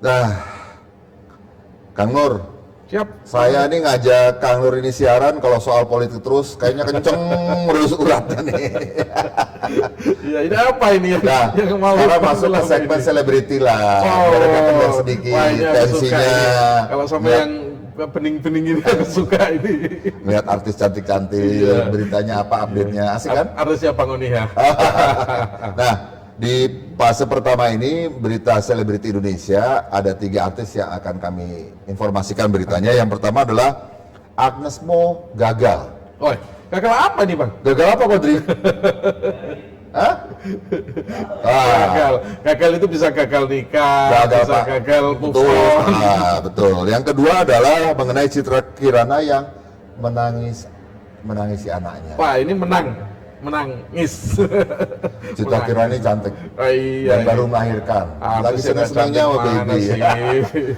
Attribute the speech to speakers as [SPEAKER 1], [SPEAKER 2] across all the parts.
[SPEAKER 1] Nah, Kang Nur,
[SPEAKER 2] Siap.
[SPEAKER 1] saya nih ngajak Kang Nur ini siaran kalau soal politik terus, kayaknya kenceng terus uratnya nih.
[SPEAKER 2] Ya, ini apa ini
[SPEAKER 1] Nah,
[SPEAKER 2] yang mau
[SPEAKER 1] sekarang masuk ke
[SPEAKER 2] selama
[SPEAKER 1] segmen
[SPEAKER 2] ini?
[SPEAKER 1] selebriti lah,
[SPEAKER 2] Oh,
[SPEAKER 1] biar kita sedikit
[SPEAKER 2] wah, ini aku suka
[SPEAKER 1] tensinya.
[SPEAKER 2] ini. Kalau sama
[SPEAKER 1] Ngeliat-
[SPEAKER 2] yang bening-bening ini aku suka ini.
[SPEAKER 1] Ngeliat artis cantik-cantik,
[SPEAKER 2] Iya.
[SPEAKER 1] beritanya apa, update-nya, asik kan?
[SPEAKER 2] Harusnya Bang Oni ya.
[SPEAKER 1] Nah, di fase pertama ini berita selebriti Indonesia ada 3 artis yang akan kami informasikan beritanya. Yang pertama adalah Agnes Mo gagal.
[SPEAKER 2] Oh, gagal apa nih Bang?
[SPEAKER 1] Gagal apa, Kodri? Hah?
[SPEAKER 2] Gagal itu bisa gagal nikah,
[SPEAKER 1] Gagal,
[SPEAKER 2] bisa
[SPEAKER 1] Pak.
[SPEAKER 2] gagal move
[SPEAKER 1] Betul.
[SPEAKER 2] on.
[SPEAKER 1] Betul. Yang kedua adalah mengenai Citra Kirana yang menangisi anaknya.
[SPEAKER 2] Wah, ini menangis.
[SPEAKER 1] Citra Kirana ini cantik.
[SPEAKER 2] Oh, iya.
[SPEAKER 1] Dan baru melahirkan.
[SPEAKER 2] Apa
[SPEAKER 1] Lagi
[SPEAKER 2] sih,
[SPEAKER 1] senang-senangnya sama
[SPEAKER 2] cantik mana
[SPEAKER 1] baby.
[SPEAKER 2] sih?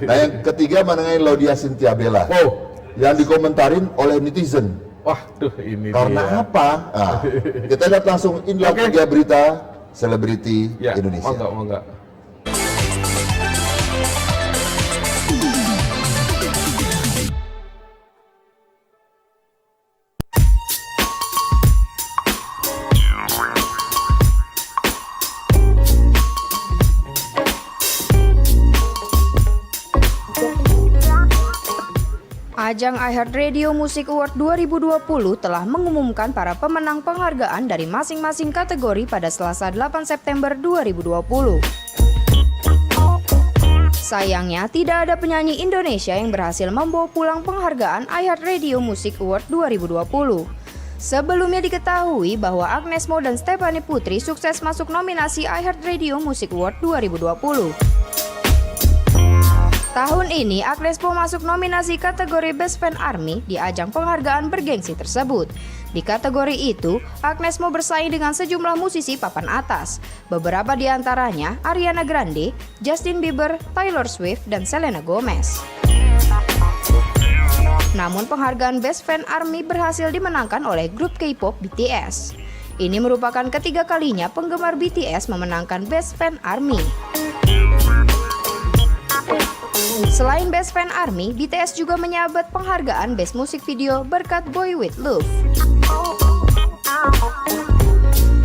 [SPEAKER 1] Nah, yang ketiga mengenai Laudia Cynthia Bella.
[SPEAKER 2] Oh,
[SPEAKER 1] Yang dikomentarin oleh netizen.
[SPEAKER 2] waduh ini
[SPEAKER 1] Karena
[SPEAKER 2] dia.
[SPEAKER 1] apa? Nah, kita lihat langsung inilah
[SPEAKER 2] Oke.
[SPEAKER 1] 3 berita selebriti
[SPEAKER 2] Ya,
[SPEAKER 1] Indonesia.
[SPEAKER 2] Monggo.
[SPEAKER 3] Ajang iHeartRadio Music Award 2020 telah mengumumkan para pemenang penghargaan dari masing-masing kategori pada Selasa 8 September 2020. Sayangnya, tidak ada penyanyi Indonesia yang berhasil membawa pulang penghargaan iHeartRadio Music Award 2020. Sebelumnya diketahui bahwa Agnes Mo dan Stephanie Putri sukses masuk nominasi iHeartRadio Music Award 2020. Tahun ini, Agnes Mo masuk nominasi kategori Best Fan Army di ajang penghargaan bergengsi tersebut. Di kategori itu, Agnes Mo bersaing dengan sejumlah musisi papan atas. Beberapa di antaranya Ariana Grande, Justin Bieber, Taylor Swift, dan Selena Gomez. Namun penghargaan Best Fan Army berhasil dimenangkan oleh grup K-pop BTS. Ini merupakan ketiga kalinya penggemar BTS memenangkan Best Fan Army. Selain Best Fan Army, BTS juga menyabet penghargaan Best Music Video berkat Boy With Love.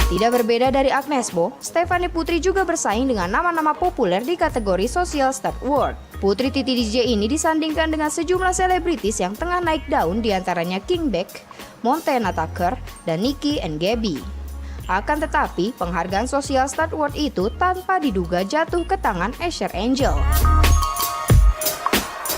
[SPEAKER 3] Tidak berbeda dari Agnes Mo, Stephanie Putri juga bersaing dengan nama-nama populer di kategori Social Star Award. Putri Titi DJ ini disandingkan dengan sejumlah selebritis yang tengah naik daun, diantaranya King Beck, Montana Tucker, dan Nicki and Gaby. Akan tetapi, penghargaan Social Star Award itu tanpa diduga jatuh ke tangan Asher Angel.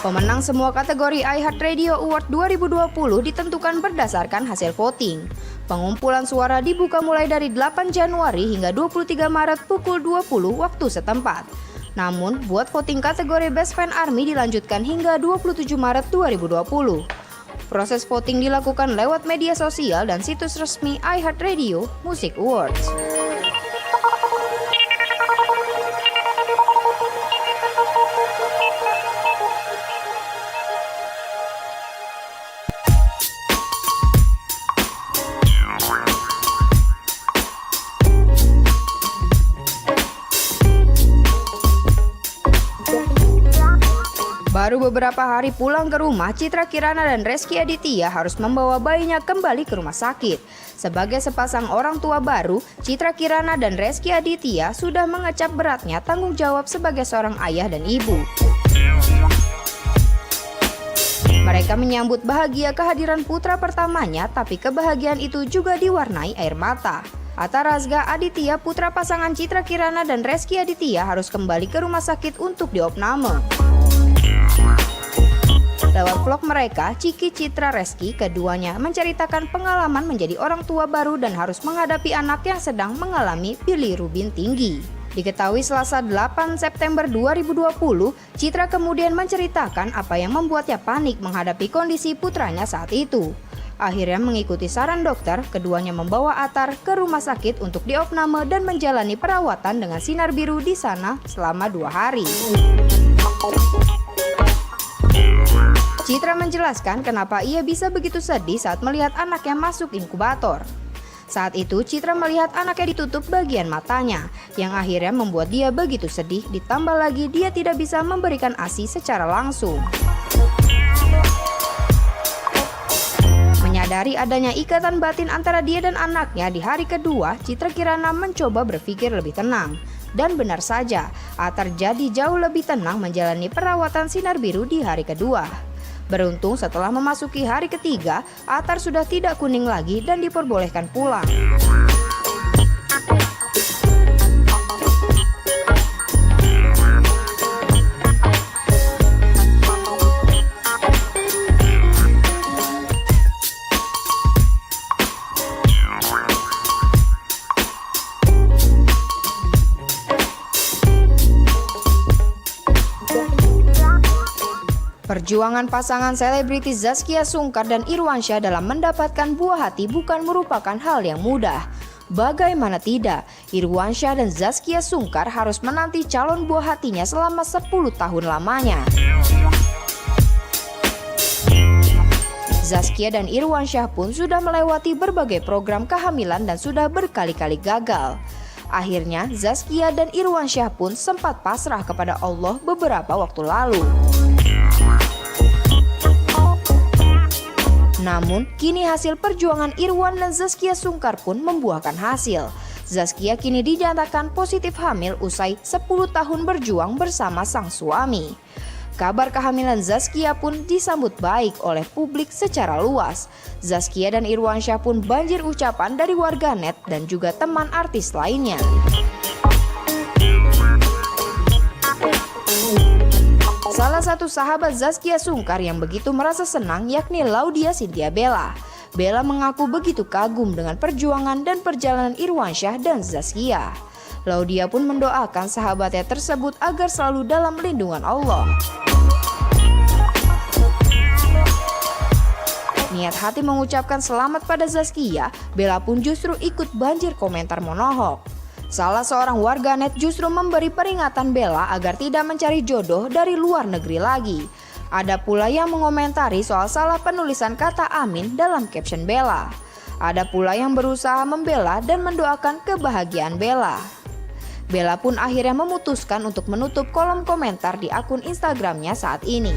[SPEAKER 3] Pemenang semua kategori iHeartRadio Award 2020 ditentukan berdasarkan hasil voting. Pengumpulan suara dibuka mulai dari 8 Januari hingga 23 Maret pukul 20 waktu setempat. Namun, buat voting kategori Best Fan Army dilanjutkan hingga 27 Maret 2020. Proses voting dilakukan lewat media sosial dan situs resmi iHeartRadio Music Awards. Baru beberapa hari pulang ke rumah, Citra Kirana dan Rezky Aditya harus membawa bayinya kembali ke rumah sakit. Sebagai sepasang orang tua baru, Citra Kirana dan Rezky Aditya sudah mengecap beratnya tanggung jawab sebagai seorang ayah dan ibu. Mereka menyambut bahagia kehadiran putra pertamanya, tapi kebahagiaan itu juga diwarnai air mata. Atta Razga Aditya, putra pasangan Citra Kirana dan Rezky Aditya, harus kembali ke rumah sakit untuk diopname. Lewat vlog mereka, Ciki, Citra, Rezky, keduanya menceritakan pengalaman menjadi orang tua baru dan harus menghadapi anak yang sedang mengalami bilirubin tinggi. Diketahui Selasa 8 September 2020, Citra kemudian menceritakan apa yang membuatnya panik menghadapi kondisi putranya saat itu. Akhirnya mengikuti saran dokter, keduanya membawa Atar ke rumah sakit untuk diopname dan menjalani perawatan dengan sinar biru di sana selama 2 hari. Citra menjelaskan kenapa ia bisa begitu sedih saat melihat anaknya masuk inkubator. Saat itu Citra melihat anaknya ditutup bagian matanya, yang akhirnya membuat dia begitu sedih, ditambah lagi dia tidak bisa memberikan ASI secara langsung. Menyadari adanya ikatan batin antara dia dan anaknya di hari kedua, Citra Kirana mencoba berpikir lebih tenang. Dan benar saja, Atar jadi jauh lebih tenang menjalani perawatan sinar biru di hari kedua. Beruntung setelah memasuki hari ketiga, Atar sudah tidak kuning lagi dan diperbolehkan pulang. Perjuangan pasangan selebriti Zaskia Sungkar dan Irwansyah dalam mendapatkan buah hati bukan merupakan hal yang mudah. Bagaimana tidak, Irwansyah dan Zaskia Sungkar harus menanti calon buah hatinya selama 10 tahun lamanya. Zaskia dan Irwansyah pun sudah melewati berbagai program kehamilan dan sudah berkali-kali gagal. Akhirnya Zaskia dan Irwansyah pun sempat pasrah kepada Allah beberapa waktu lalu. Namun, kini hasil perjuangan Irwan dan Zaskia Sungkar pun membuahkan hasil. Zaskia kini dinyatakan positif hamil usai 10 tahun berjuang bersama sang suami. Kabar kehamilan Zaskia pun disambut baik oleh publik secara luas. Zaskia dan Irwansyah pun banjir ucapan dari warganet dan juga teman artis lainnya. Salah satu sahabat Zaskia Sungkar yang begitu merasa senang yakni Laudia Cynthia Bella. Bella mengaku begitu kagum dengan perjuangan dan perjalanan Irwansyah dan Zaskia. Laudia pun mendoakan sahabatnya tersebut agar selalu dalam lindungan Allah. Niat hati mengucapkan selamat pada Zaskia, Bella pun justru ikut banjir komentar monohok. Salah seorang warganet justru memberi peringatan Bella agar tidak mencari jodoh dari luar negeri lagi. Ada pula yang mengomentari soal salah penulisan kata amin dalam caption Bella. Ada pula yang berusaha membela dan mendoakan kebahagiaan Bella. Bella pun akhirnya memutuskan untuk menutup kolom komentar di akun Instagramnya saat ini.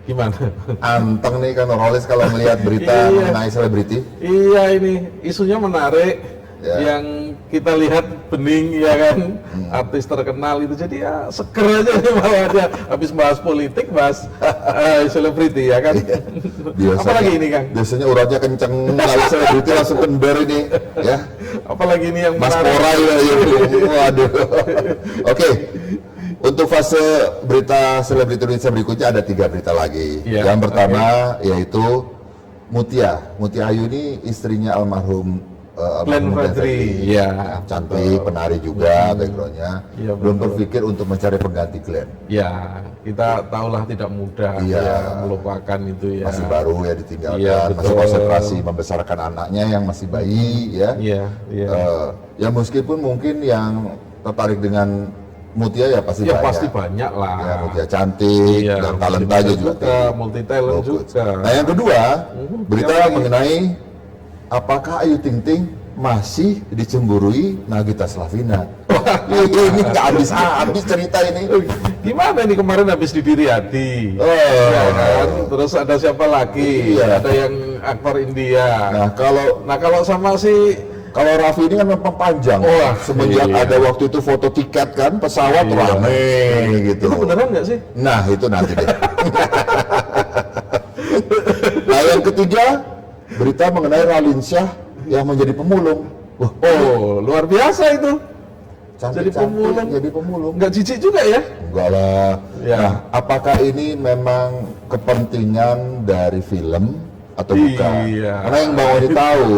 [SPEAKER 2] Gimana?
[SPEAKER 1] Anteng nih kan Rolis kalau melihat berita mengenai selebriti.
[SPEAKER 2] Iya, ini isunya menarik.
[SPEAKER 1] Ya.
[SPEAKER 2] Yang kita lihat bening ya kan, artis terkenal itu jadi ya seger aja nih malah aja habis bahas politik, bahas selebriti ya kan. Apalagi ini Kang?
[SPEAKER 1] Biasanya uratnya kenceng, kalau selebriti langsung kendor ini ya.
[SPEAKER 2] Apalagi ini yang
[SPEAKER 1] Mas
[SPEAKER 2] menarik.
[SPEAKER 1] Koray ya, waduh. Oke. Untuk fase berita selebriti Indonesia berikutnya ada 3 berita lagi.
[SPEAKER 2] Ya,
[SPEAKER 1] Yang pertama yaitu Mutia Ayu ini istrinya almarhum
[SPEAKER 2] Glenn Fredly. Ya,
[SPEAKER 1] cantik, penari juga backgroundnya.
[SPEAKER 2] Ya,
[SPEAKER 1] belum
[SPEAKER 2] betul.
[SPEAKER 1] berpikir untuk mencari pengganti Glenn.
[SPEAKER 2] Ya, kita tahulah tidak mudah
[SPEAKER 1] Iya.
[SPEAKER 2] ya melupakan itu ya.
[SPEAKER 1] Masih baru ya ditinggalkan,
[SPEAKER 2] Iya,
[SPEAKER 1] masih
[SPEAKER 2] betul.
[SPEAKER 1] konsentrasi membesarkan anaknya yang masih bayi ya.
[SPEAKER 2] Iya, iya.
[SPEAKER 1] Ya meskipun mungkin yang tertarik dengan Mutia ya pasti
[SPEAKER 2] Ya
[SPEAKER 1] banyak.
[SPEAKER 2] pasti banyak lah.
[SPEAKER 1] Ya, Mutia cantik
[SPEAKER 2] Iya,
[SPEAKER 1] dan talentanya juga tinggi.
[SPEAKER 2] multi talent
[SPEAKER 1] Bagus.
[SPEAKER 2] juga.
[SPEAKER 1] Nah yang kedua, berita
[SPEAKER 2] yang lagi.
[SPEAKER 1] mengenai apakah Ayu Ting Ting masih dicemburui Nagita Slavina. Ini nggak habis cerita ini.
[SPEAKER 2] Gimana nih kemarin habis di Diri Hati?
[SPEAKER 1] Oh.
[SPEAKER 2] Ya kan? Terus ada siapa lagi?
[SPEAKER 1] Iya.
[SPEAKER 2] Ada yang aktor India.
[SPEAKER 1] Nah
[SPEAKER 2] Kalau sama si
[SPEAKER 1] kalau Raffi ini kan memang panjang.
[SPEAKER 2] Wah,
[SPEAKER 1] Semenjak
[SPEAKER 2] iya.
[SPEAKER 1] ada waktu itu foto tiket kan pesawat
[SPEAKER 2] Iya.
[SPEAKER 1] rame gitu.
[SPEAKER 2] itu beneran nggak sih?
[SPEAKER 1] Nah itu nanti deh. Nah yang ketiga berita mengenai Raline Shah yang menjadi pemulung. Wah,
[SPEAKER 2] Oh, luar biasa itu.
[SPEAKER 1] cantik,
[SPEAKER 2] jadi pemulung.
[SPEAKER 1] jadi pemulung.
[SPEAKER 2] Nggak jijik juga ya?
[SPEAKER 1] Enggak lah.
[SPEAKER 2] Ya.
[SPEAKER 1] Nah, apakah ini memang kepentingan dari film atau bukan?
[SPEAKER 2] Iya.
[SPEAKER 1] Karena yang mau ditahu,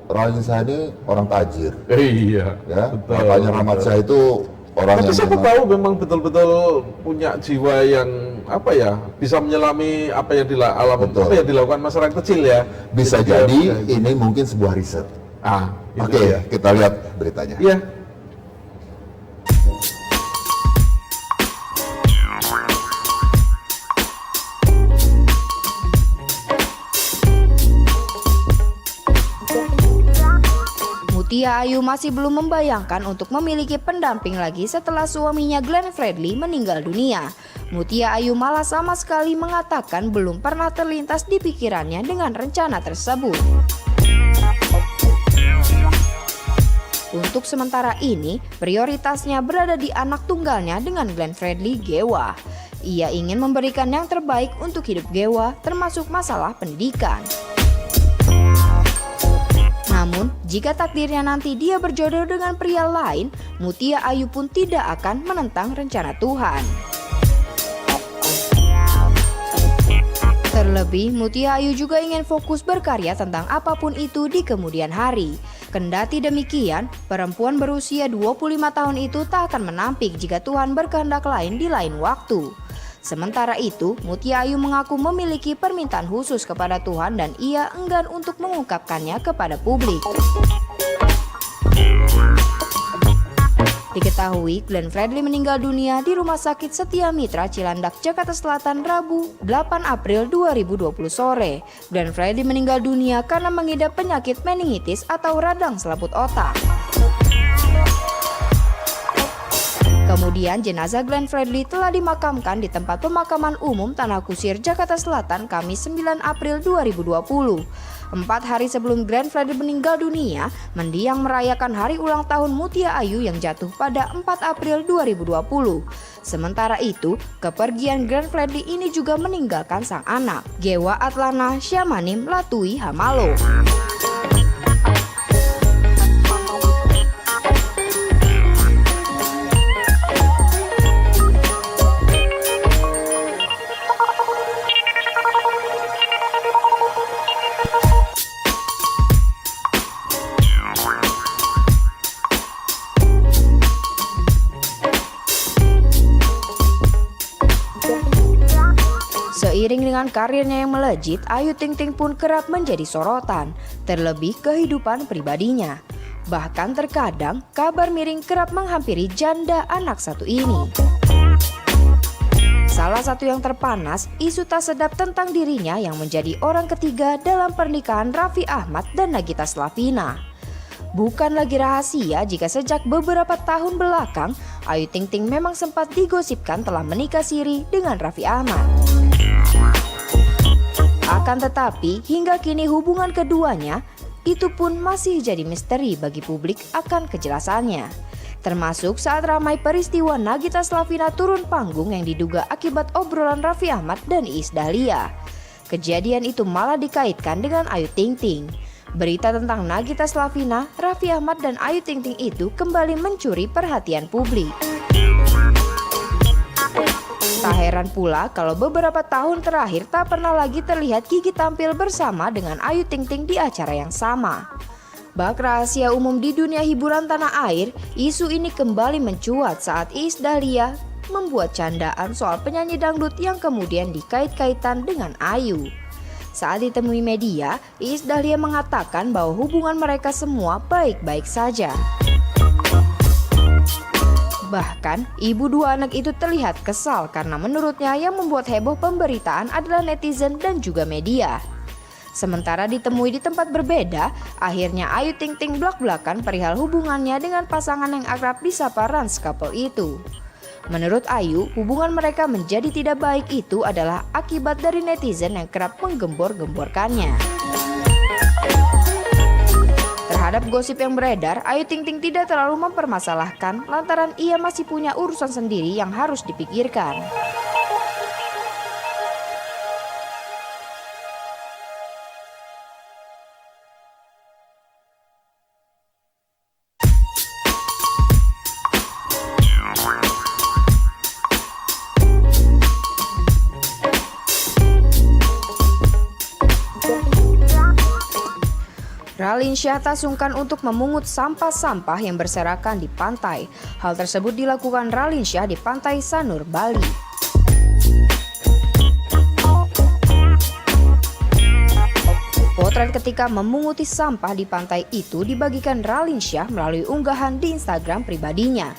[SPEAKER 1] Raline Shah ini orang tajir,
[SPEAKER 2] Iya.
[SPEAKER 1] ya.
[SPEAKER 2] Betul.
[SPEAKER 1] Bapaknya Rahmat Shah itu orang
[SPEAKER 2] Tapi
[SPEAKER 1] yang
[SPEAKER 2] siapa
[SPEAKER 1] memang-
[SPEAKER 2] tahu memang betul-betul punya jiwa yang apa ya, bisa menyelami apa yang
[SPEAKER 1] Betul.
[SPEAKER 2] apa yang dilakukan masyarakat kecil ya.
[SPEAKER 1] bisa
[SPEAKER 2] dia
[SPEAKER 1] jadi
[SPEAKER 2] bisa-
[SPEAKER 1] ini mungkin sebuah riset.
[SPEAKER 2] Itu
[SPEAKER 1] Oke,
[SPEAKER 2] dia.
[SPEAKER 1] kita lihat beritanya.
[SPEAKER 2] Iya.
[SPEAKER 3] Mutia Ayu masih belum membayangkan untuk memiliki pendamping lagi setelah suaminya Glenn Fredly meninggal dunia. Mutia Ayu malah sama sekali mengatakan belum pernah terlintas di pikirannya dengan rencana tersebut. Untuk sementara ini, prioritasnya berada di anak tunggalnya dengan Glenn Fredly, Gewa. Ia ingin memberikan yang terbaik untuk hidup Gewa, termasuk masalah pendidikan. Namun, jika takdirnya nanti dia berjodoh dengan pria lain, Mutia Ayu pun tidak akan menentang rencana Tuhan. Terlebih, Mutia Ayu juga ingin fokus berkarya tentang apapun itu di kemudian hari. Kendati demikian, perempuan berusia 25 tahun itu tak akan menampik jika Tuhan berkehendak lain di lain waktu. Sementara itu, Mutia Ayu mengaku memiliki permintaan khusus kepada Tuhan dan ia enggan untuk mengungkapkannya kepada publik. Diketahui Glenn Fredly meninggal dunia di Rumah Sakit Setia Mitra Cilandak, Jakarta Selatan, Rabu 8 April 2020 sore. Glenn Fredly meninggal dunia karena mengidap penyakit meningitis atau radang selaput otak. Kemudian jenazah Glenn Fredly telah dimakamkan di tempat pemakaman umum Tanah Kusir, Jakarta Selatan, Kamis 9 April 2020. 4 hari sebelum Glenn Fredly meninggal dunia, mendiang merayakan hari ulang tahun Mutia Ayu yang jatuh pada 4 April 2020. Sementara itu, kepergian Glenn Fredly ini juga meninggalkan sang anak, Gewa Atlana Syamanim Latui Hamalo. Seiring dengan karirnya yang melejit, Ayu Ting Ting pun kerap menjadi sorotan, terlebih kehidupan pribadinya. Bahkan terkadang kabar miring kerap menghampiri janda anak satu ini. Salah satu yang terpanas, isu tak sedap tentang dirinya yang menjadi orang ketiga dalam pernikahan Raffi Ahmad dan Nagita Slavina. Bukan lagi rahasia jika sejak beberapa tahun belakang, Ayu Ting Ting memang sempat digosipkan telah menikah siri dengan Raffi Ahmad. Akan tetapi, hingga kini hubungan keduanya itu pun masih jadi misteri bagi publik akan kejelasannya. Termasuk saat ramai peristiwa Nagita Slavina turun panggung yang diduga akibat obrolan Raffi Ahmad dan Iis Dahlia. Kejadian itu malah dikaitkan dengan Ayu Ting Ting. Berita tentang Nagita Slavina, Raffi Ahmad dan Ayu Ting Ting itu kembali mencuri perhatian publik. Tak heran pula kalau beberapa tahun terakhir tak pernah lagi terlihat Gigi tampil bersama dengan Ayu Ting Ting di acara yang sama. Bak rahasia umum di dunia hiburan tanah air, isu ini kembali mencuat saat Iis Dahlia membuat candaan soal penyanyi dangdut yang kemudian dikait-kaitan dengan Ayu. Saat ditemui media, Iis Dahlia mengatakan bahwa hubungan mereka semua baik-baik saja. Bahkan, ibu dua anak itu terlihat kesal karena menurutnya yang membuat heboh pemberitaan adalah netizen dan juga media. Sementara ditemui di tempat berbeda, akhirnya Ayu Ting Ting blak-blakan perihal hubungannya dengan pasangan yang akrab disapa Rans Couple itu. Menurut Ayu, hubungan mereka menjadi tidak baik itu adalah akibat dari netizen yang kerap menggembor-gemborkannya. Terhadap gosip yang beredar, Ayu Ting Ting tidak terlalu mempermasalahkan lantaran ia masih punya urusan sendiri yang harus dipikirkan. Raline Shah tak sungkan untuk memungut sampah-sampah yang berserakan di pantai. Hal tersebut dilakukan Raline Shah di Pantai Sanur, Bali. Foto Potret ketika memunguti sampah di pantai itu dibagikan Ralinsyah melalui unggahan di Instagram pribadinya.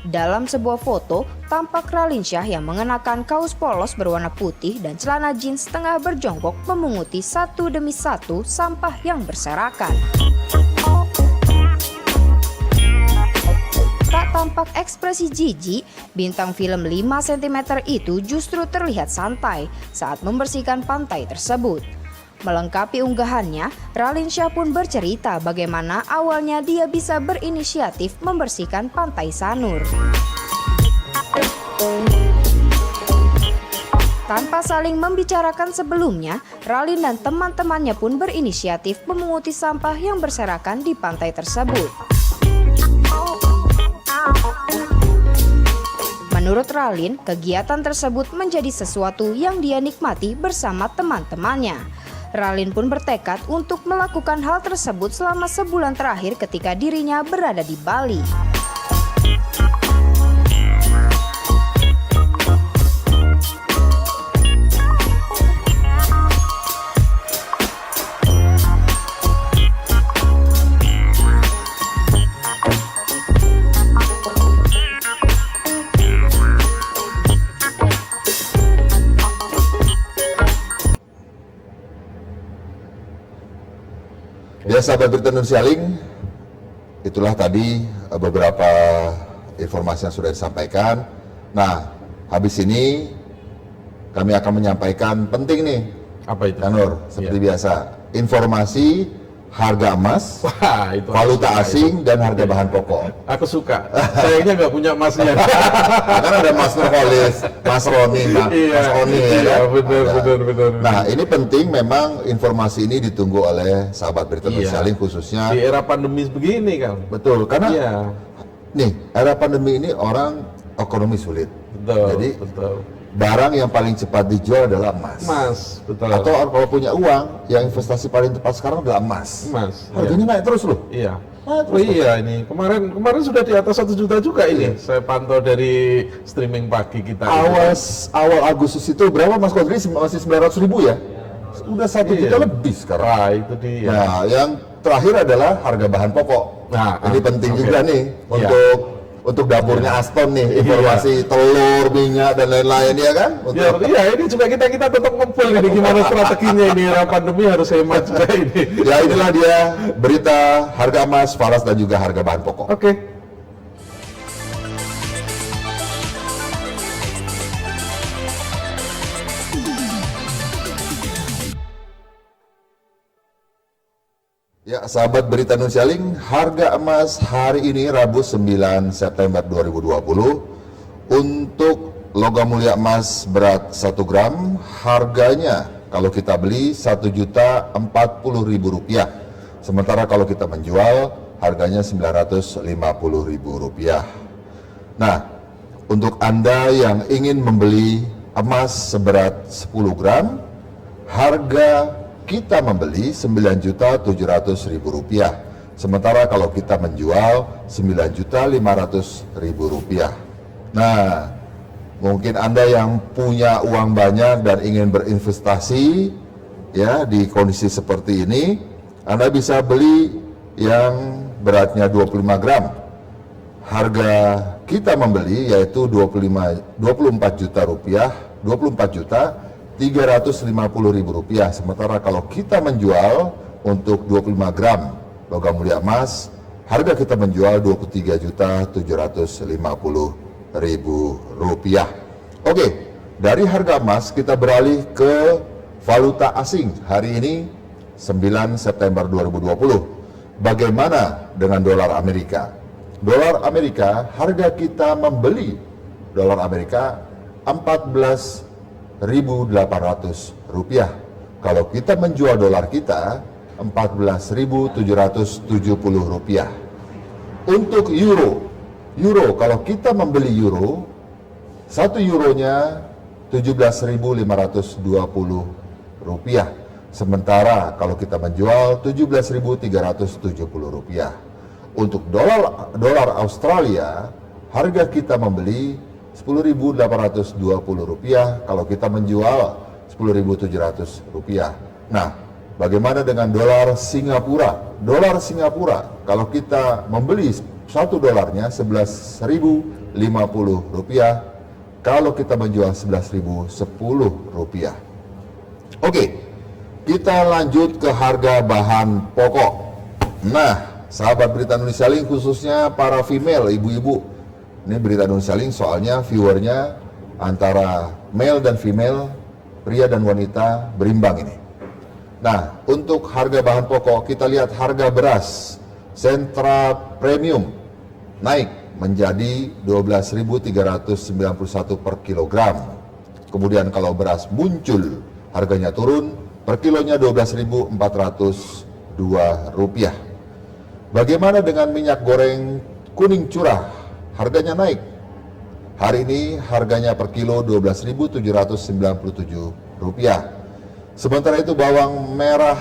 [SPEAKER 3] Dalam sebuah foto, tampak Ralinsyah yang mengenakan kaos polos berwarna putih dan celana jeans tengah berjongkok memunguti satu demi satu sampah yang berserakan. Tak tampak ekspresi jijik, bintang film 5 cm itu justru terlihat santai saat membersihkan pantai tersebut. Melengkapi unggahannya, Ralinsyah pun bercerita bagaimana awalnya dia bisa berinisiatif membersihkan Pantai Sanur. Tanpa saling membicarakan sebelumnya, Ralin dan teman-temannya pun berinisiatif memunguti sampah yang berserakan di pantai tersebut. Menurut Ralin, kegiatan tersebut menjadi sesuatu yang dia nikmati bersama teman-temannya. Ralin pun bertekad untuk melakukan hal tersebut selama sebulan terakhir ketika dirinya berada di Bali.
[SPEAKER 1] Ya sahabat Berita Indonesia Link, itulah tadi beberapa informasi yang sudah disampaikan. Nah, habis ini kami akan menyampaikan penting nih,
[SPEAKER 2] Apa itu?
[SPEAKER 1] Kanur, seperti biasa, informasi harga emas,
[SPEAKER 2] Wah, itu
[SPEAKER 1] valuta
[SPEAKER 2] aku suka
[SPEAKER 1] asing, dan harga bahan pokok.
[SPEAKER 2] Aku suka. Sayangnya nggak punya emasnya.
[SPEAKER 1] Kan ada Mas Nurholis, Mas Roni, Mas Oni ya
[SPEAKER 2] iya,
[SPEAKER 1] kan?
[SPEAKER 2] benar,
[SPEAKER 1] Ada.
[SPEAKER 2] benar.
[SPEAKER 1] Nah, ini penting, memang informasi ini ditunggu oleh sahabat Berita Indonesia
[SPEAKER 2] Iya.
[SPEAKER 1] Link khususnya.
[SPEAKER 2] Di era pandemi begini, Kang.
[SPEAKER 1] Betul, karena
[SPEAKER 2] Iya,
[SPEAKER 1] nih, era pandemi ini orang ekonomi sulit.
[SPEAKER 2] betul.
[SPEAKER 1] Jadi,
[SPEAKER 2] betul.
[SPEAKER 1] barang yang paling cepat dijual adalah emas.
[SPEAKER 2] Emas, betul.
[SPEAKER 1] Atau kalau punya uang, yang investasi paling tepat sekarang adalah emas.
[SPEAKER 2] emas.
[SPEAKER 1] Harganya naik terus loh.
[SPEAKER 2] Iya.
[SPEAKER 1] Naik
[SPEAKER 2] Oh
[SPEAKER 1] terus.
[SPEAKER 2] iya, ini kemarin sudah di atas 1 juta juga ini. Saya pantau dari streaming pagi kita.
[SPEAKER 1] Awal Agustus itu berapa Mas Kodri? Masih 900.000 ya? Udah 1
[SPEAKER 2] Iya.
[SPEAKER 1] juta lebih sekarang.
[SPEAKER 2] Wah, itu dia.
[SPEAKER 1] Nah, yang terakhir adalah harga bahan pokok.
[SPEAKER 2] Nah,
[SPEAKER 1] ini penting
[SPEAKER 2] oke.
[SPEAKER 1] juga nih
[SPEAKER 2] Iya.
[SPEAKER 1] untuk dapurnya Aston nih,
[SPEAKER 2] Iya.
[SPEAKER 1] informasi telur, minyak dan lain-lain ya kan?
[SPEAKER 2] Ya, iya, ini juga kita tetap ngumpul nih gimana strateginya ini era pandemi harus hemat juga ini.
[SPEAKER 1] Ya inilah dia berita harga emas, falas dan juga harga bahan pokok.
[SPEAKER 2] Oke.
[SPEAKER 1] Ya, sahabat Berita Indonesia Link, harga emas hari ini Rabu 9 September 2020 untuk logam mulia emas berat 1 gram harganya kalau kita beli Rp1.040.000. Sementara kalau kita menjual harganya Rp950.000. Nah, untuk Anda yang ingin membeli emas seberat 10 gram, harga kita membeli Rp9.700.000. Sementara kalau kita menjual Rp9.500.000. Nah, mungkin Anda yang punya uang banyak dan ingin berinvestasi ya di kondisi seperti ini, Anda bisa beli yang beratnya 25 gram. Harga kita membeli yaitu Rp24.350.000. Sementara kalau kita menjual untuk 25 gram logam mulia emas, harga kita menjual Rp23.750.000. Oke, dari harga emas kita beralih ke valuta asing hari ini 9 September 2020. Bagaimana dengan dolar Amerika? Dolar Amerika, harga kita membeli dolar Amerika Rp14.800. Kalau kita menjual dolar kita Rp14.770. Untuk euro, kalau kita membeli euro, 1 euronya Rp17.520. Sementara kalau kita menjual Rp17.370. Untuk dolar Australia, harga kita membeli Rp10.820. Kalau kita menjual Rp10.700. Nah, Bagaimana dengan dolar Singapura? Dolar Singapura, kalau kita membeli 1 dolarnya 11.050 rupiah, kalau kita menjual 11.010 rupiah. Oke, kita lanjut ke harga bahan pokok. Nah, sahabat Berita Indonesia Link, khususnya para female, ibu-ibu. Ini Berita Indonesia Link soalnya viewernya antara male dan female, pria dan wanita berimbang ini. Nah, untuk harga bahan pokok, kita lihat harga beras Sentra Premium naik menjadi 12.391 per kilogram. Kemudian kalau beras muncul, harganya turun per kilonya 12.402 rupiah. Bagaimana dengan minyak goreng kuning curah? Harganya naik. Hari ini harganya per kilo 12.797 rupiah. Sementara itu bawang merah,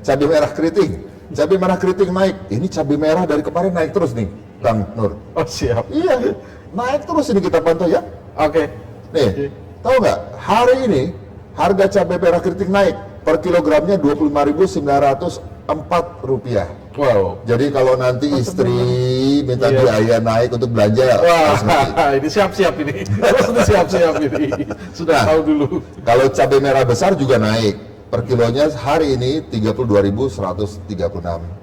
[SPEAKER 1] cabai merah keriting. Cabai merah keriting naik. Ini cabai merah dari kemarin naik terus nih, Kang Nur.
[SPEAKER 2] Oh siap.
[SPEAKER 1] Iya, naik terus ini kita pantau ya.
[SPEAKER 2] Oke.
[SPEAKER 1] Nih, tahu nggak? Hari ini harga cabai merah keriting naik per kilogramnya 25.904 rupiah.
[SPEAKER 2] Wow.
[SPEAKER 1] Jadi kalau nanti istri minta biaya naik untuk belanja, harus ngerti.
[SPEAKER 2] Wah, ini siap-siap ini. Harus siap-siap ini. Sudah tahu dulu.
[SPEAKER 1] Kalau cabai merah besar juga naik. Per kilonya hari ini 32.136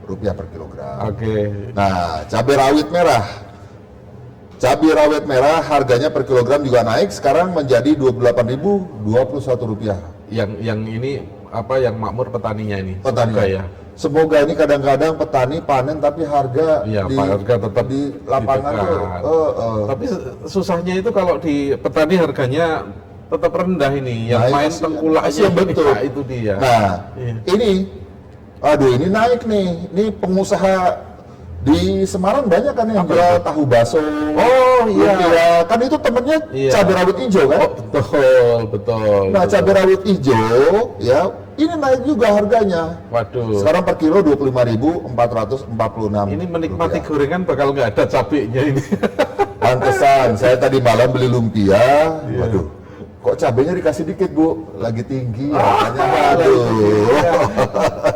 [SPEAKER 1] rupiah per kilogram.
[SPEAKER 2] Oke.
[SPEAKER 1] Nah, cabai rawit merah. Cabai rawit merah harganya per kilogram juga naik, sekarang menjadi 28.021 rupiah.
[SPEAKER 2] Yang ini apa yang makmur petaninya ini?
[SPEAKER 1] Petani
[SPEAKER 2] Semoga ya.
[SPEAKER 1] Semoga ini kadang-kadang petani panen tapi harga
[SPEAKER 2] harga tetap
[SPEAKER 1] di lapangan tuh.
[SPEAKER 2] Tapi susahnya itu kalau di petani harganya tetap rendah ini. Yang
[SPEAKER 1] Naik,
[SPEAKER 2] main tengkulaknya
[SPEAKER 1] betul.
[SPEAKER 2] Nah, itu dia.
[SPEAKER 1] Nah, ini naik nih. Ini pengusaha di Semarang banyak kan yang jual tahu baso.
[SPEAKER 2] Oh iya.
[SPEAKER 1] Kan itu temennya cabai rawit hijau kan?
[SPEAKER 2] Oh, betul.
[SPEAKER 1] Nah, cabai rawit hijau ya, ini naik juga harganya.
[SPEAKER 2] Waduh.
[SPEAKER 1] Sekarang per kilo 25.446.
[SPEAKER 2] Ini menikmati
[SPEAKER 1] rupiah.
[SPEAKER 2] gorengan bakal nggak ada cabenya ini.
[SPEAKER 1] Pantesan, saya tadi malam beli lumpia. Waduh. Kok cabenya dikasih dikit, Bu? Lagi tinggi harganya. Waduh.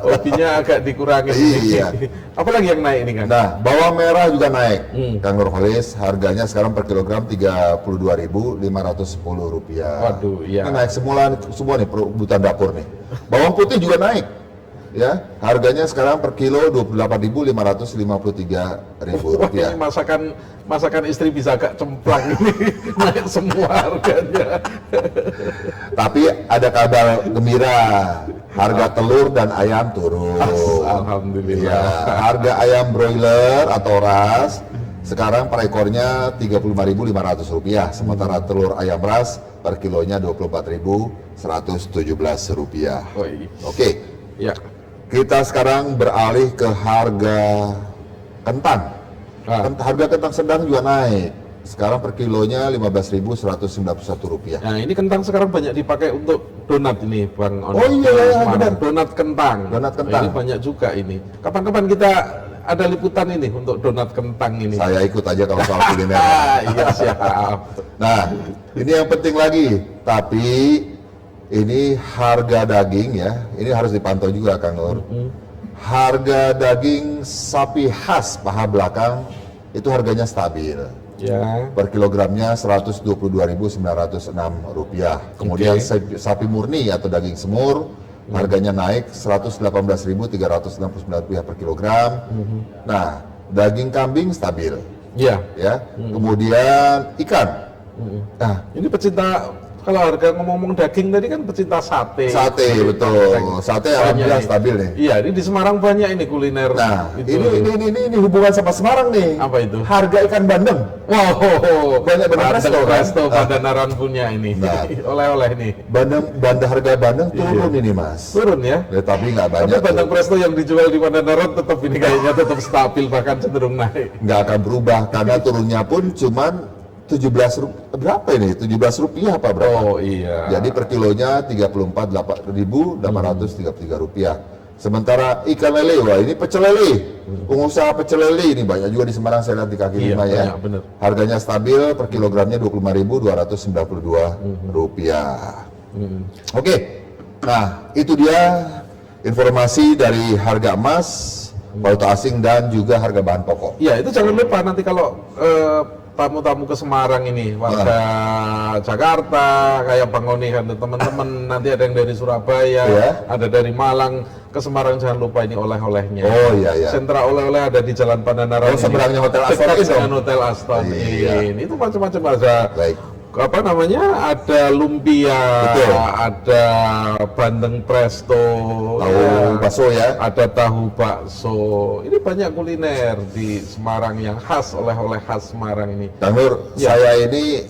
[SPEAKER 2] Hobinya agak dikurangi.
[SPEAKER 1] Iya.
[SPEAKER 2] Apalagi yang naik ini kan?
[SPEAKER 1] Nah, bawang merah juga naik. Kang Nurholis, harganya sekarang per kilogram 32.510 rupiah.
[SPEAKER 2] Waduh, iya.
[SPEAKER 1] Ini naik semua nih kebutuhan dapur nih. Bawang putih juga naik. Ya, harganya sekarang per kilo 28.553 rupiah.
[SPEAKER 2] Ini masakan istri bisa agak cemplang ini. Naik semua harganya.
[SPEAKER 1] Tapi ada kabar gembira, harga telur dan ayam turun.
[SPEAKER 2] Alhamdulillah.
[SPEAKER 1] Ya, harga ayam broiler atau ras sekarang per ekornya 35.500 rupiah, sementara telur ayam ras per kilonya 24.117 rupiah. Oke,
[SPEAKER 2] Ya.
[SPEAKER 1] kita sekarang beralih ke harga kentang. Harga kentang sedang juga naik. Sekarang per kilonya 15.191 rupiah.
[SPEAKER 2] Nah, ini kentang sekarang banyak dipakai untuk donat ini, Bang Ono.
[SPEAKER 1] Oh iya,
[SPEAKER 2] Semarang.
[SPEAKER 1] benar.
[SPEAKER 2] Donat kentang.
[SPEAKER 1] Donat kentang.
[SPEAKER 2] Ini banyak juga ini. Kapan-kapan kita ada liputan ini untuk donat kentang ini.
[SPEAKER 1] Saya ikut aja kalau soal kuliner.
[SPEAKER 2] Iya, siap.
[SPEAKER 1] Nah, ini yang penting lagi. Tapi ini harga daging ya, ini harus dipantau juga Kang Nur. Harga daging sapi khas paha belakang itu harganya stabil.
[SPEAKER 2] Ya.
[SPEAKER 1] Per kilogramnya 122.906 rupiah. Kemudian sapi murni atau daging semur harganya naik 118.369 rupiah per kilogram. Nah, daging kambing stabil.
[SPEAKER 2] Iya.
[SPEAKER 1] Ya. Kemudian ikan. Nah,
[SPEAKER 2] Ini pecinta, kalau harga ngomong-ngomong daging tadi kan pecinta sate.
[SPEAKER 1] sate betul. Sate alhamdulillah
[SPEAKER 2] Banyak
[SPEAKER 1] stabil nih.
[SPEAKER 2] Iya, ini di Semarang banyak ini kuliner.
[SPEAKER 1] Nah,
[SPEAKER 2] itu.
[SPEAKER 1] ini hubungan sama Semarang nih.
[SPEAKER 2] Apa itu?
[SPEAKER 1] Harga ikan bandeng.
[SPEAKER 2] Wow,
[SPEAKER 1] Banyak
[SPEAKER 2] Bandeng
[SPEAKER 1] kan?
[SPEAKER 2] Presto Pandanaran punya ini.
[SPEAKER 1] Nah.
[SPEAKER 2] Oleh-oleh nih.
[SPEAKER 1] Harga bandeng turun ini Mas.
[SPEAKER 2] Turun ya.
[SPEAKER 1] Ya, tapi nggak banyak.
[SPEAKER 2] Tapi Bandeng
[SPEAKER 1] tuh.
[SPEAKER 2] Presto yang dijual di Pandanaran tetap ini kayaknya tetap stabil, bahkan cenderung naik.
[SPEAKER 1] Nggak akan berubah karena turunnya pun cuman 17 berapa ini? 17 rupiah apa berapa?
[SPEAKER 2] Oh iya.
[SPEAKER 1] Jadi per kilonya 34.833 rupiah. Sementara ikan lele, wah ini pecel lele. Pengusaha pecel lele ini banyak juga di Semarang, saya lihat di kaki
[SPEAKER 2] Iya,
[SPEAKER 1] lima ya.
[SPEAKER 2] banyak, bener.
[SPEAKER 1] Harganya stabil, per kilogramnya 25.292 rupiah. Oke, nah itu dia informasi dari harga emas, valuta asing dan juga harga bahan pokok.
[SPEAKER 2] Ya, itu jangan lupa nanti kalau tamu-tamu ke Semarang ini, warga Jakarta, kayak Bang Oni kan, teman-teman nanti ada yang dari Surabaya,
[SPEAKER 1] Iya.
[SPEAKER 2] ada dari Malang, ke Semarang jangan lupa ini oleh-olehnya.
[SPEAKER 1] Oh iya iya.
[SPEAKER 2] Sentra oleh-oleh ada di Jalan Pandanaran.
[SPEAKER 1] Oh, seberangnya Hotel Aston
[SPEAKER 2] Dekat
[SPEAKER 1] Inn
[SPEAKER 2] dengan
[SPEAKER 1] dong?
[SPEAKER 2] Hotel Aston
[SPEAKER 1] Iya.
[SPEAKER 2] Inn. Itu macam-macam ada.
[SPEAKER 1] Baik.
[SPEAKER 2] Apa namanya, ada lumpia,
[SPEAKER 1] Betul.
[SPEAKER 2] ada bandeng presto,
[SPEAKER 1] Tahu bakso ya.
[SPEAKER 2] ada tahu bakso. Ini banyak kuliner di Semarang yang khas, oleh-oleh khas Semarang ini.
[SPEAKER 1] Kang Nur,
[SPEAKER 2] Ya.
[SPEAKER 1] saya ini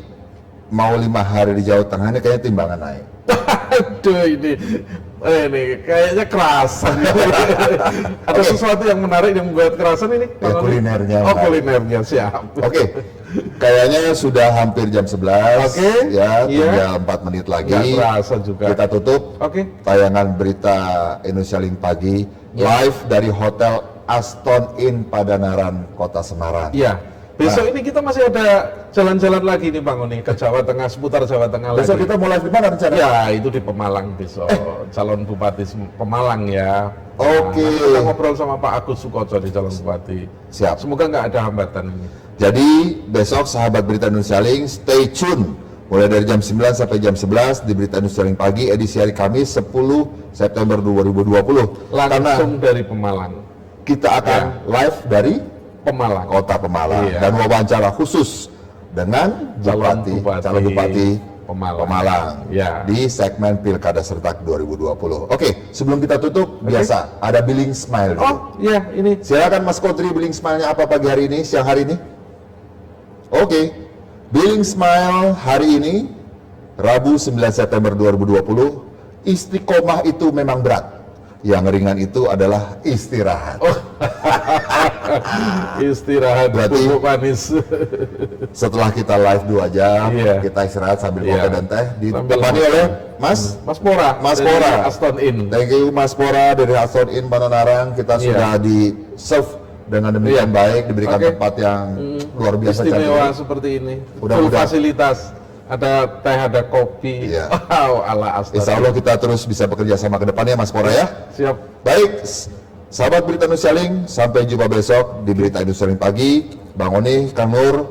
[SPEAKER 1] mau 5 hari di Jawa Tengah ini kayaknya timbangan naik.
[SPEAKER 2] Aduh, ini kayaknya kerasan. Ada sesuatu yang menarik yang membuat kerasan ini?
[SPEAKER 1] Ya, kulinernya.
[SPEAKER 2] Oh, kulinernya, siap.
[SPEAKER 1] Oke, kayaknya sudah hampir jam 11.
[SPEAKER 2] Oke,
[SPEAKER 1] Ya,
[SPEAKER 2] iya.
[SPEAKER 1] tinggal 4 menit lagi.
[SPEAKER 2] Nggak terasa juga.
[SPEAKER 1] Kita tutup
[SPEAKER 2] Oke.
[SPEAKER 1] tayangan berita Indonesia Link pagi
[SPEAKER 2] Ya.
[SPEAKER 1] live dari Hotel Aston Inn Padanaran, Kota Semarang.
[SPEAKER 2] Iya. Besok ini kita masih ada jalan-jalan lagi nih Bang Oni, ke Jawa Tengah, seputar Jawa Tengah
[SPEAKER 1] Besok
[SPEAKER 2] lagi.
[SPEAKER 1] kita mau live di mana rencana?
[SPEAKER 2] Ya, itu di Pemalang besok. Calon Bupati Pemalang ya.
[SPEAKER 1] Oke.
[SPEAKER 2] Nanti kita ngobrol sama Pak Agus Sukoco di calon Bupati.
[SPEAKER 1] Siap.
[SPEAKER 2] Semoga nggak ada hambatan ini.
[SPEAKER 1] Jadi besok sahabat Berita Indonesia Link stay tune mulai dari jam 9 sampai jam 11 di Berita Indonesia Link pagi edisi hari Kamis 10 September 2020. Karena
[SPEAKER 2] Langsung dari Pemalang.
[SPEAKER 1] kita akan live dari
[SPEAKER 2] Pemalang.
[SPEAKER 1] Kota Pemalang
[SPEAKER 2] Iya.
[SPEAKER 1] dan wawancara khusus dengan
[SPEAKER 2] Calon
[SPEAKER 1] calon bupati
[SPEAKER 2] Pemalang. Ya.
[SPEAKER 1] di segmen Pilkada Serentak 2020. Oke, sebelum kita tutup biasa ada billing smile dulu.
[SPEAKER 2] Oh, iya ini.
[SPEAKER 1] Silakan Mas Kodri, billing smile-nya apa pagi hari ini, siang hari ini? Oke, billing smile hari ini Rabu 9 September 2020, istiqomah itu memang berat. Yang ringan itu adalah istirahat.
[SPEAKER 2] Istirahat
[SPEAKER 1] Berarti-
[SPEAKER 2] bubuk manis.
[SPEAKER 1] Setelah kita live 2 jam,
[SPEAKER 2] Iya.
[SPEAKER 1] kita istirahat sambil
[SPEAKER 2] Iya.
[SPEAKER 1] kopi dan teh
[SPEAKER 2] Sambil
[SPEAKER 1] ditemani
[SPEAKER 2] makan.
[SPEAKER 1] oleh Mas
[SPEAKER 2] Mas Pora.
[SPEAKER 1] Mas
[SPEAKER 2] dari
[SPEAKER 1] Pora.
[SPEAKER 2] Aston Inn.
[SPEAKER 1] Thank you Mas Pora dari Aston Inn Pangandaran. Kita
[SPEAKER 2] Iya.
[SPEAKER 1] sudah di serve dengan demikian
[SPEAKER 2] Iya.
[SPEAKER 1] baik, diberikan
[SPEAKER 2] Oke.
[SPEAKER 1] tempat yang luar biasa
[SPEAKER 2] Istimewa
[SPEAKER 1] cantik.
[SPEAKER 2] seperti ini. Full
[SPEAKER 1] Mudah-mudahan.
[SPEAKER 2] fasilitas. Ada teh, ada kopi.
[SPEAKER 1] Iya.
[SPEAKER 2] Wow, ala Aston.
[SPEAKER 1] Insya Allah kita terus bisa bekerja sama ke depannya Mas Pora ya.
[SPEAKER 2] Siap.
[SPEAKER 1] Baik, sahabat Berita Indonesia Link, sampai jumpa besok di Berita Indonesia Link pagi. Bang Oni, Kang Nur,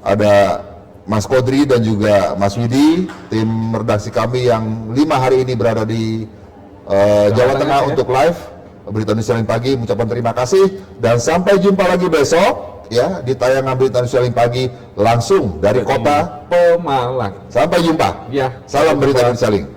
[SPEAKER 1] ada Mas Kodri dan juga Mas Widi, tim redaksi kami yang 5 hari ini berada di Jawa Tengah
[SPEAKER 2] ya.
[SPEAKER 1] untuk live Berita Indonesia Link pagi. Mengucapkan terima kasih dan sampai jumpa lagi besok ya di tayangan Berita Indonesia Link pagi langsung dari kota.
[SPEAKER 2] Pemalang.
[SPEAKER 1] Sampai jumpa.
[SPEAKER 2] Ya.
[SPEAKER 1] Salam Berita Indonesia Link.